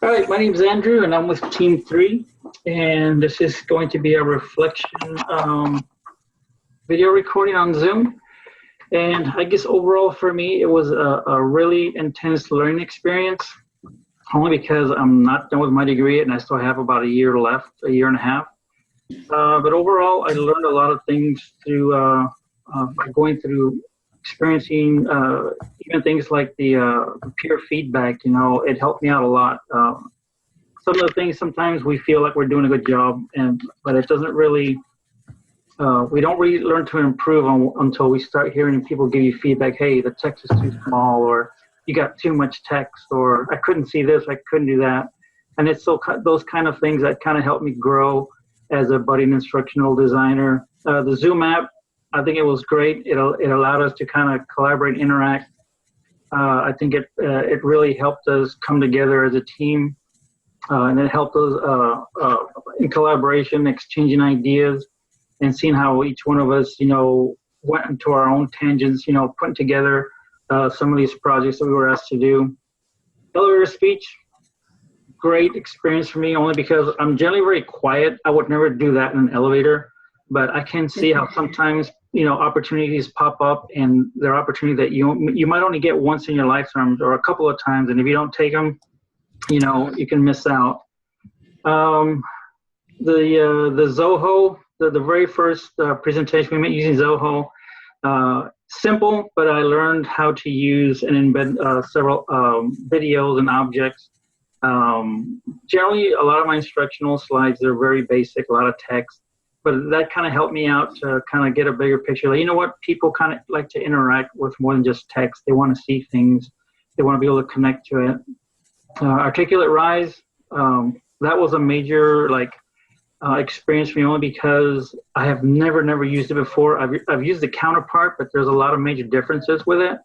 All right, my name is Andrew, and I'm with Team 3, and this is going to be a reflection video recording on Zoom. And I guess overall for me, it was a really intense learning experience, only because I'm not done with my degree and I still have about a year left, a year and a half. But overall, I learned a lot of things through by going through experiencing even things like the peer feedback. You know, it helped me out a lot. Some of the things sometimes we feel like we're doing a good job, but it doesn't really. We don't really learn to improve until we start hearing people give you feedback. Hey, the text is too small, or you got too much text, or I couldn't see this, I couldn't do that. And it's those kind of things that kind of helped me grow as a budding instructional designer. The Zoom app, I think it was great. It allowed us to kind of collaborate, interact. I think it really helped us come together as a team, and it helped us in collaboration, exchanging ideas, and seeing how each one of us, went into our own tangents, putting together some of these projects that we were asked to do. Elevator speech, great experience for me, only because I'm generally very quiet. I would never do that in an elevator, but I can see how sometimes, opportunities pop up, and they're opportunities that you might only get once in your lifetime or a couple of times, and if you don't take them, you can miss out. The Zoho, the very first presentation we made using Zoho, simple, but I learned how to use and embed several videos and objects. Generally, a lot of my instructional slides, they're very basic, a lot of text, but that kind of helped me out to kind of get a bigger picture. Like, you know what? People kind of like to interact with more than just text. They want to see things. They want to be able to connect to it. Articulate Rise, that was a major, experience for me, only because I have never used it before. I've used the counterpart, but there's a lot of major differences with it.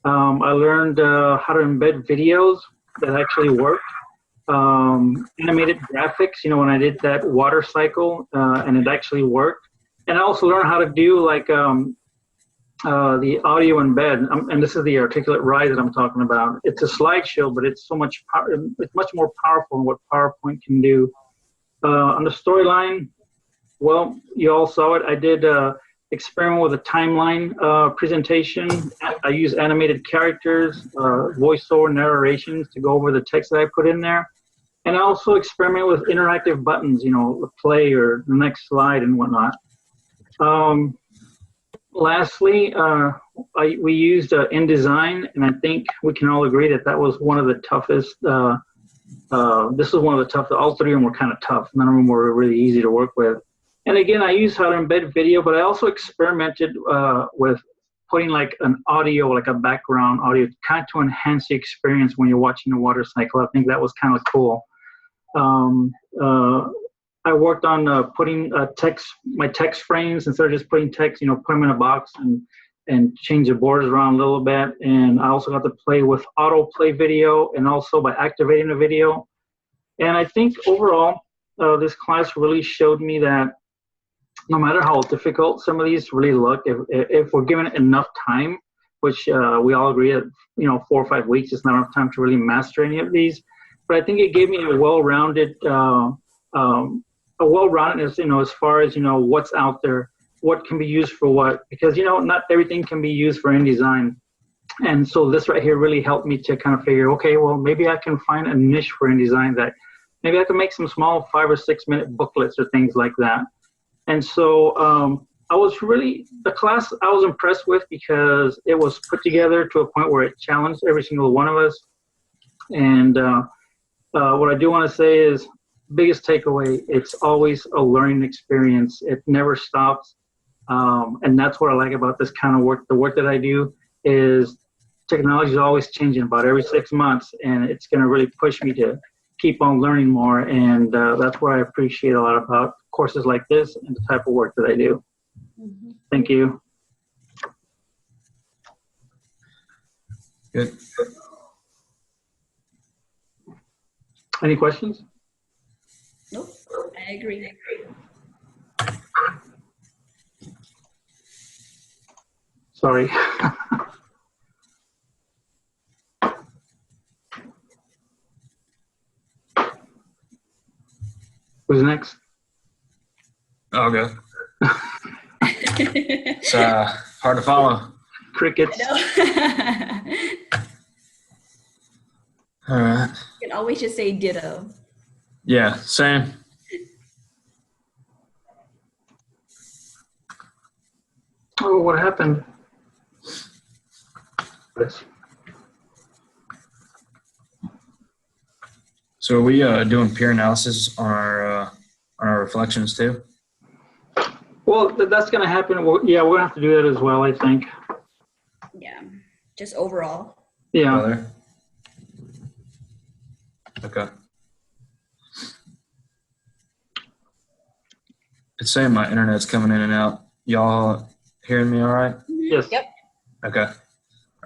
I learned how to embed videos that actually worked. Animated graphics, when I did that water cycle, and it actually worked. And I also learned how to do the audio embed, and this is the Articulate Rise that I'm talking about. It's a slideshow, but it's it's much more powerful than what PowerPoint can do. On the storyline, well, you all saw it. I did experiment with a timeline presentation. I use animated characters, voiceover narrations to go over the text that I put in there. And I also experiment with interactive buttons, the play or the next slide and whatnot. Lastly, we used InDesign, and I think we can all agree that was one of the toughest. This was one of the toughest. All three of them were kind of tough. None of them were really easy to work with. And again, I used how to embed video, but I also experimented with putting an audio, like a background audio, kind of to enhance the experience when you're watching the water cycle. I think that was kind of cool. I worked on putting my text frames, instead of just putting text, put them in a box and change the borders around a little bit. And I also got to play with autoplay video, and also by activating the video. And I think overall, this class really showed me that no matter how difficult some of these really look, if we're given enough time, which we all agree that 4 or 5 weeks is not enough time to really master any of these. But I think it gave me a well-rounded, well-roundedness, as far as what's out there, what can be used for what, because not everything can be used for InDesign. And so this right here really helped me to kind of figure, okay, well, maybe I can find a niche for InDesign, that maybe I can make some small 5 or 6 minute booklets or things like that. And so the class I was impressed with, because it was put together to a point where it challenged every single one of us. And what I do want to say is, biggest takeaway, it's always a learning experience. It never stops. And that's what I like about this kind of work. The work that I do is technology is always changing about every 6 months, and it's going to really push me to keep on learning more. And that's what I appreciate a lot about courses like this and the type of work that I do. Mm-hmm. Thank you. Good. Any questions? Nope, I agree. Sorry. Who's next? I'll go. It's hard to follow. Crickets. I know. All right. You can always just say ditto. Yeah, same. Oh, what happened? Yes. So are we doing peer analysis on our reflections too? Well, that's going to happen. Yeah, we're going to have to do that as well, I think. Yeah, just overall. Yeah. Brother? Okay. It's saying my internet's coming in and out. Y'all hearing me all right? Yes. Yep. Okay.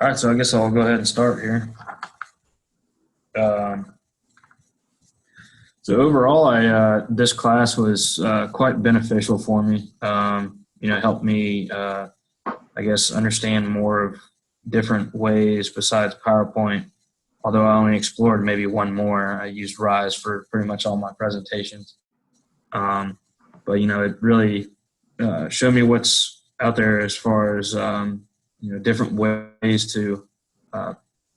All right, so I guess I'll go ahead and start here. So overall, this class was quite beneficial for me. Helped me, I guess, understand more of different ways besides PowerPoint. Although I only explored maybe one more, I used Rise for pretty much all my presentations. But it really showed me what's out there as far as different ways to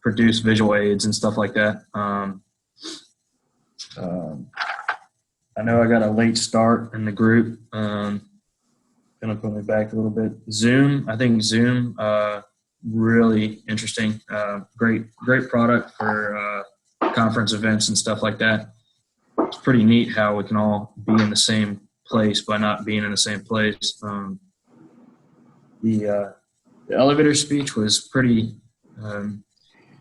produce visual aids and stuff like that. I know I got a late start in the group. Gonna put me back a little bit. Zoom, I think Zoom, really interesting. Great product for conference events and stuff like that. It's pretty neat how we can all be in the same place by not being in the same place. The elevator speech was pretty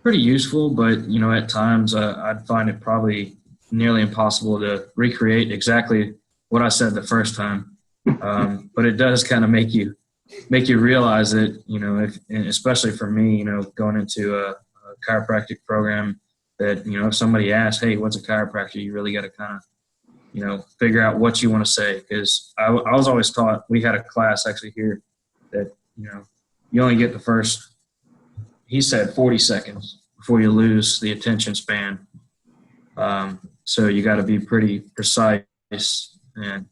useful, but at times I'd find it probably nearly impossible to recreate exactly what I said the first time. But it does kind of make you realize that, and especially for me, going into a chiropractic program, that, if somebody asks, hey, what's a chiropractor? You really got to kind of, figure out what you want to say. Because I was always taught, we had a class actually here that, you only get the first, he said 40 seconds before you lose the attention span. So you got to be pretty precise and,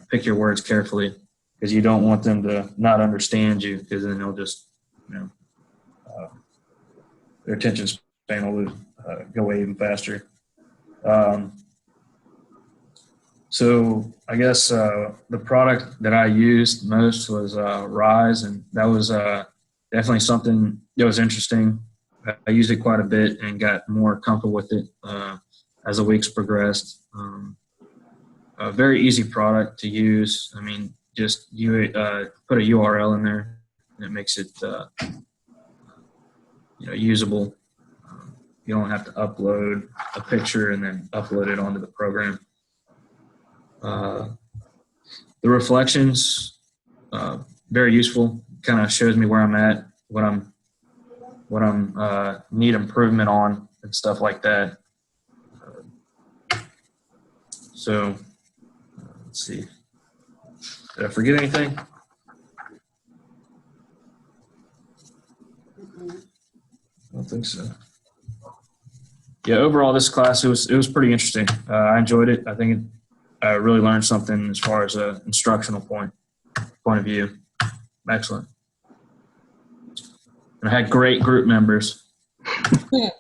pick your words carefully, because you don't want them to not understand you, because then they'll just, their attention span will go away even faster. So I guess the product that I used most was Rise, and that was definitely something that was interesting. I used it quite a bit and got more comfortable with it as the weeks progressed. A very easy product to use. I mean, just you put a URL in there, and it makes it usable. You don't have to upload a picture and then upload it onto the program. The reflections, very useful. Kind of shows me where I'm at, what I'm need improvement on, and stuff like that. So let's see. Did I forget anything? I don't think so. Yeah, overall, this class, it was pretty interesting. I enjoyed it. I think I really learned something as far as an instructional point of view. Excellent. And I had great group members. Well,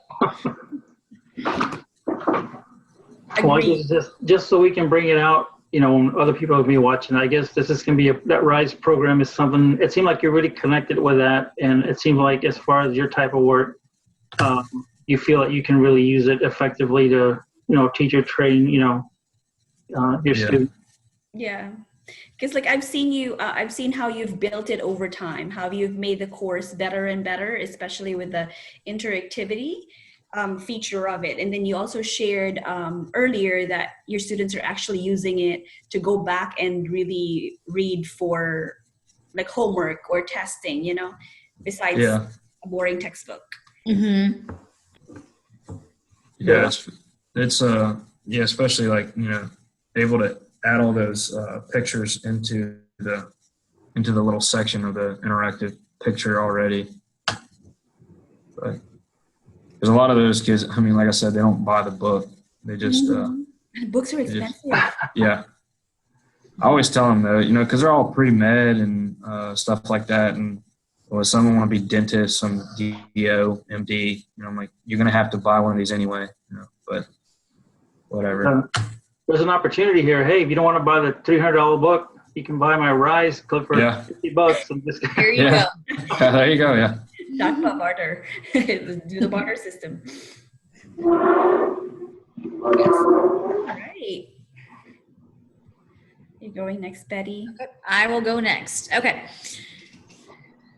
I guess just so we can bring it out, when other people will be watching, I guess this is going to be that Rise program is something, it seemed like you're really connected with that. And it seemed like as far as your type of work, you feel that you can really use it effectively to, teach or train, your students. Yeah. Because I've seen how you've built it over time, how you've made the course better and better, especially with the interactivity feature of it. And then you also shared earlier that your students are actually using it to go back and really read for homework or testing, besides a boring textbook. Mm-hmm. Yeah, it's especially able to add all those pictures into the little section of the interactive picture already. But because a lot of those kids, I mean, like I said, they don't buy the book. They just Books are It just- expensive. yeah. I always tell them though, because they're all pre-med and stuff like that, and some want to be dentists, some DO, MD. I'm like, you're gonna have to buy one of these anyway. But whatever. There's an opportunity here. Hey, if you don't want to buy the $300 book, you can buy my Rise. Click for Yeah. $50. I'm just There you Yeah. go. There you go. Yeah. Talk about barter. Do the barter system. Yes. All right. You're going next, Betty. Okay, I will go next. Okay.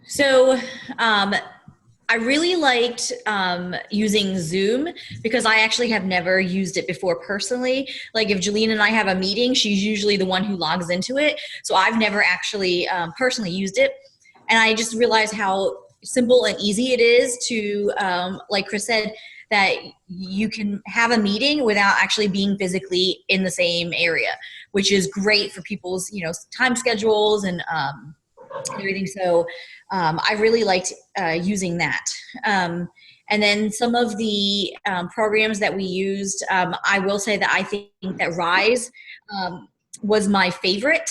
So I really liked using Zoom because I actually have never used it before personally. Like if Jolene and I have a meeting, she's usually the one who logs into it. So I've never actually personally used it. And I just realized how simple and easy it is to, like Chris said, that you can have a meeting without actually being physically in the same area, which is great for people's, time schedules and everything. So I really liked using that. And then some of the programs that we used, I will say that I think that Rise was my favorite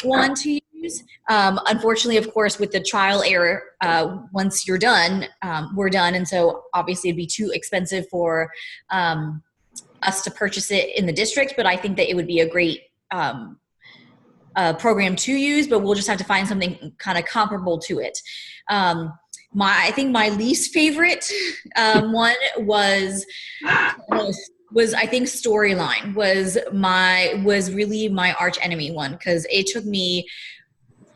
one to use. Unfortunately, of course, with the trial error, once you're done, we're done. And so obviously it'd be too expensive for us to purchase it in the district, but I think that it would be a great program to use, but we'll just have to find something kind of comparable to it. I think my least favorite one was I think Storyline was really my arch enemy one, because it took me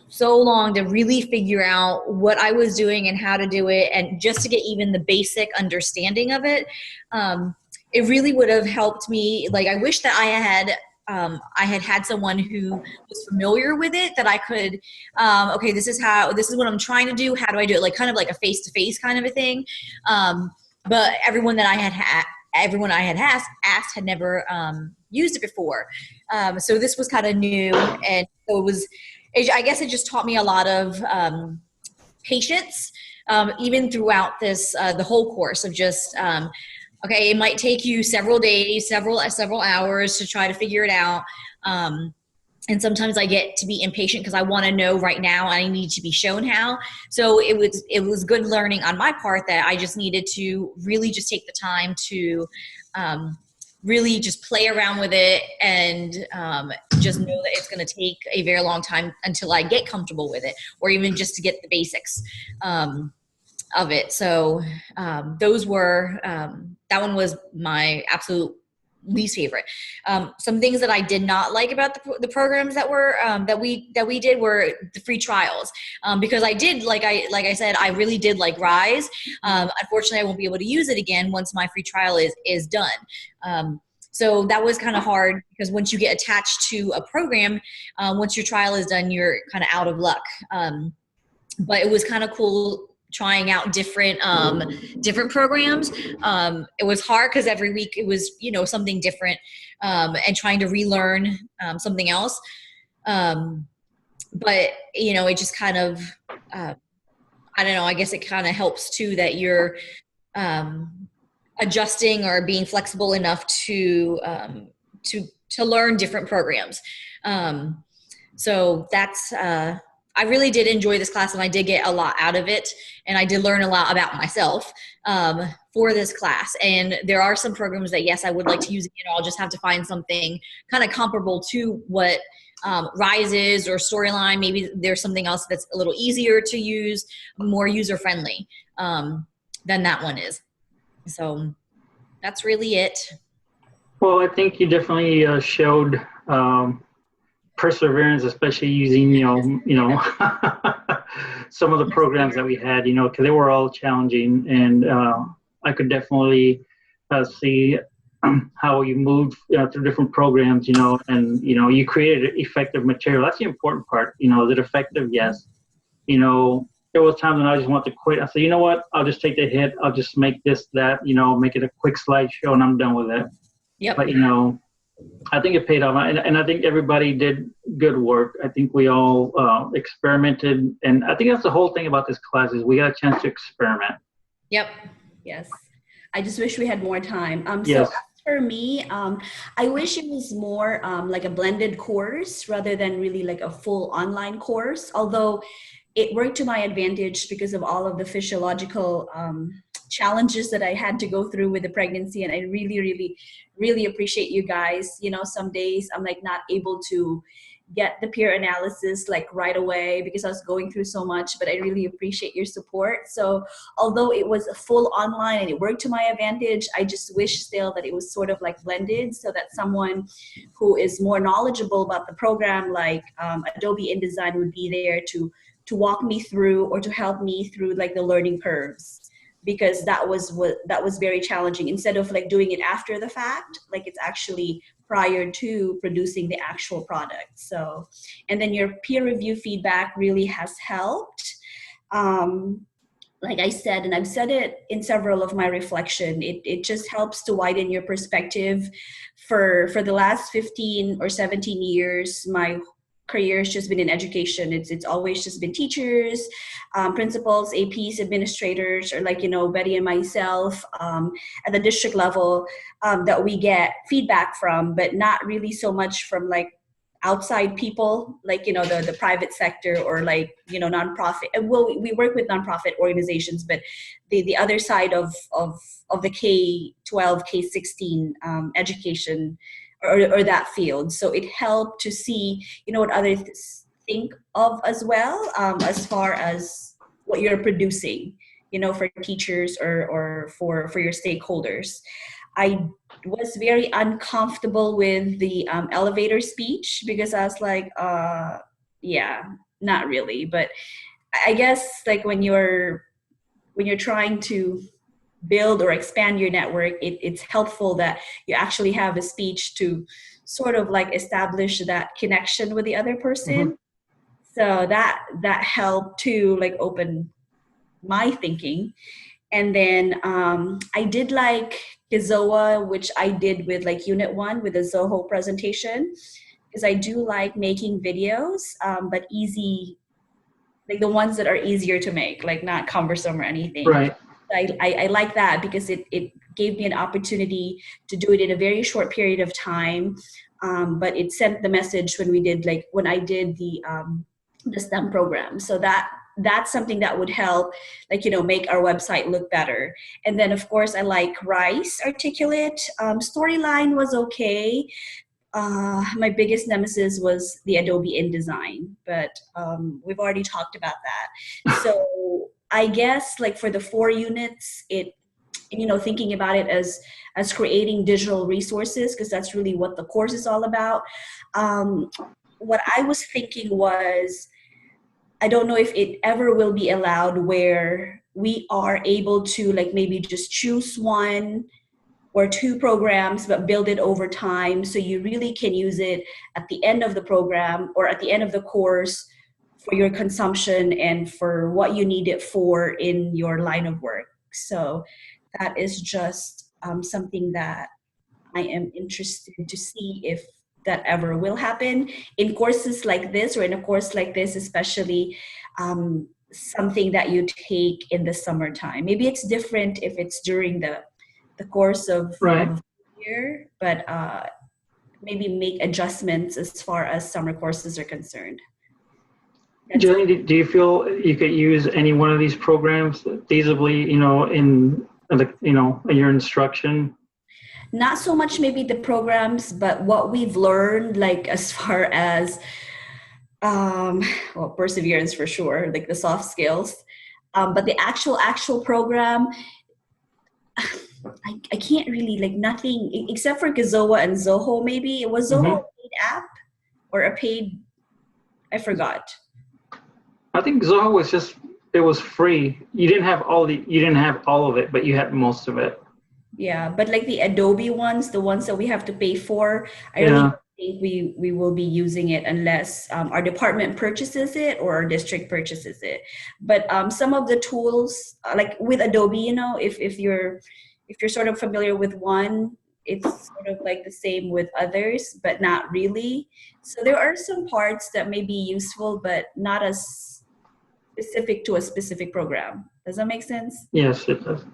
so long to really figure out what I was doing and how to do it, and just to get even the basic understanding of it. It really would have helped me. Like, I wish that I had someone who was familiar with it, that I could, okay, this is what I'm trying to do. How do I do it? Like kind of like a face-to-face kind of a thing. But everyone I had asked had never used it before. So this was kind of new. And so I guess it just taught me a lot of patience, even throughout the whole course of just, okay, it might take you several days, several hours to try to figure it out. And sometimes I get to be impatient because I want to know right now. I need to be shown how. So it was good learning on my part that I just needed to really just take the time to really just play around with it, and just know that it's going to take a very long time until I get comfortable with it, or even just to get the basics of it. So those were that one was my absolute least favorite. Some things that I did not like about the programs that were that we did were the free trials, because I did, like I said, I really did like Rise. Unfortunately, I won't be able to use it again once my free trial is done. So that was kind of hard, because once you get attached to a program, once your trial is done, you're kind of out of luck. But it was kind of cool trying out different programs. It was hard because every week it was, something different, and trying to relearn something else. But, it just kind of, I don't know, I guess it kind of helps too that you're adjusting or being flexible enough to learn different programs. So that's, I really did enjoy this class, and I did get a lot out of it, and I did learn a lot about myself for this class. And there are some programs that, yes, I would like to use again. I'll just have to find something kind of comparable to what Rise is, or Storyline. Maybe there's something else that's a little easier to use, more user-friendly than that one is. So that's really it. Well, I think you definitely showed perseverance, especially using, some of the programs that we had, because they were all challenging, and I could definitely see how you moved through different programs, and, you created effective material. That's the important part. Is it effective? Yes. There was times when I just wanted to quit. I said, you know what? I'll just take the hit. I'll just make this, that, make it a quick slideshow, and I'm done with it. Yep. But, I think it paid off, and I think everybody did good work. I think we all experimented, and I think that's the whole thing about this class is we got a chance to experiment. Yep. Yes. I just wish we had more time. Yes. So For me, I wish it was more like a blended course rather than really like a full online course. Although it worked to my advantage because of all of the physiological challenges that I had to go through with the pregnancy. And I really, really, really appreciate you guys. You know, some days I'm like not able to get the peer analysis like right away because I was going through so much, but I really appreciate your support. So although it was a full online and it worked to my advantage, I just wish still that it was sort of like blended so that someone who is more knowledgeable about the program, like Adobe InDesign, would be there to walk me through or to help me through like the learning curves, because that was very challenging. Instead of like doing it after the fact, like it's actually prior to producing the actual product. So, and then your peer review feedback really has helped. Like I said, and I've said it in several of my reflection, it just helps to widen your perspective. For the last 15 or 17 years, my career has just been in education. It's always just been teachers, principals, APs, administrators, or like, you know, Betty and myself at the district level that we get feedback from, but not really so much from like outside people, like, you know, the private sector or like, you know, nonprofit. Well, we work with nonprofit organizations, but the other side of the K-12, K-16 education, or that field. So it helped to see, you know, what others think of as well, as far as what you're producing, you know, for teachers or for your stakeholders. I was very uncomfortable with the elevator speech because I was like, yeah, not really. But I guess like when you're trying to build or expand your network, it's helpful that you actually have a speech to sort of like establish that connection with the other person. Mm-hmm. So that helped to like open my thinking. And then I did like Kizoa, which I did with like Unit 1 with the Zoho presentation, because I do like making videos, but easy, like the ones that are easier to make, like not cumbersome or anything. Right. I like that because it gave me an opportunity to do it in a very short period of time, but it sent the message when I did the STEM program. So that's something that would help, like, you know, make our website look better. And then of course I like Rice Articulate. Storyline was okay. My biggest nemesis was the Adobe InDesign, but we've already talked about that. So I guess like for the 4 units, you know, thinking about it as creating digital resources, because that's really what the course is all about. What I was thinking was, I don't know if it ever will be allowed where we are able to like maybe just choose 1 or 2 programs, but build it over time. So you really can use it at the end of the program or at the end of the course for your consumption and for what you need it for in your line of work. So that is just something that I am interested to see if that ever will happen in courses like this, or in a course like this, especially something that you take in the summertime. Maybe it's different if it's during the course of the year, but maybe make adjustments as far as summer courses are concerned. Jillian, do you feel you could use any one of these programs feasibly, you know, in your instruction? Not so much maybe the programs, but what we've learned, like as far as perseverance for sure, like the soft skills. But the actual program, I can't really, like, nothing except for Kizoa and Zoho. Maybe it was Zoho a paid app or a paid, I forgot. I think Zoho was it was free. You didn't have all of it, but you had most of it. Yeah, but like the Adobe ones, the ones that we have to pay for, I really don't think we will be using it unless our department purchases it or our district purchases it. But some of the tools, like with Adobe, you know, if you're sort of familiar with one, it's sort of like the same with others, but not really. So there are some parts that may be useful, but not as specific to a specific program. Does that make sense? Yes, it does.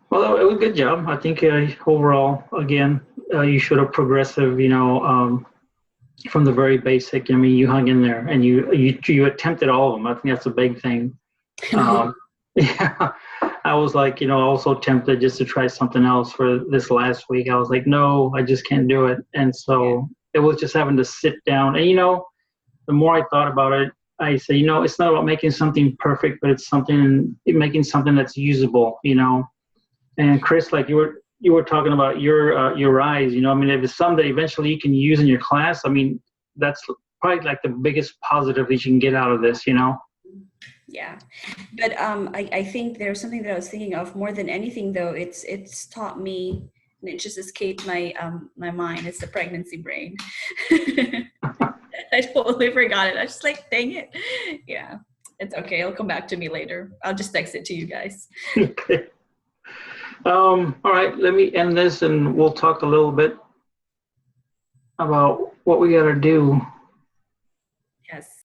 Well, it was a good job. I think overall, again, you showed up progressive. From the very basic. I mean, you hung in there and you attempted all of them. I think that's a big thing. Yeah, I was like, also tempted just to try something else for this last week. I was like, no, I just can't do it. And so it was just having to sit down. And the more I thought about it, I say, it's not about making something perfect, but it's making something that's usable. And Chris, like you were talking about your eyes. I mean, if it's something that eventually you can use in your class, I mean, that's probably like the biggest positive that you can get out of this. Yeah, but I think there's something that I was thinking of more than anything, though. It's taught me, and it just escaped my mind. It's the pregnancy brain. I totally forgot it. I was just like, dang it. Yeah, it's okay. It'll come back to me later. I'll just text it to you guys. Okay. All right, let me end this and we'll talk a little bit about what we got to do. Yes.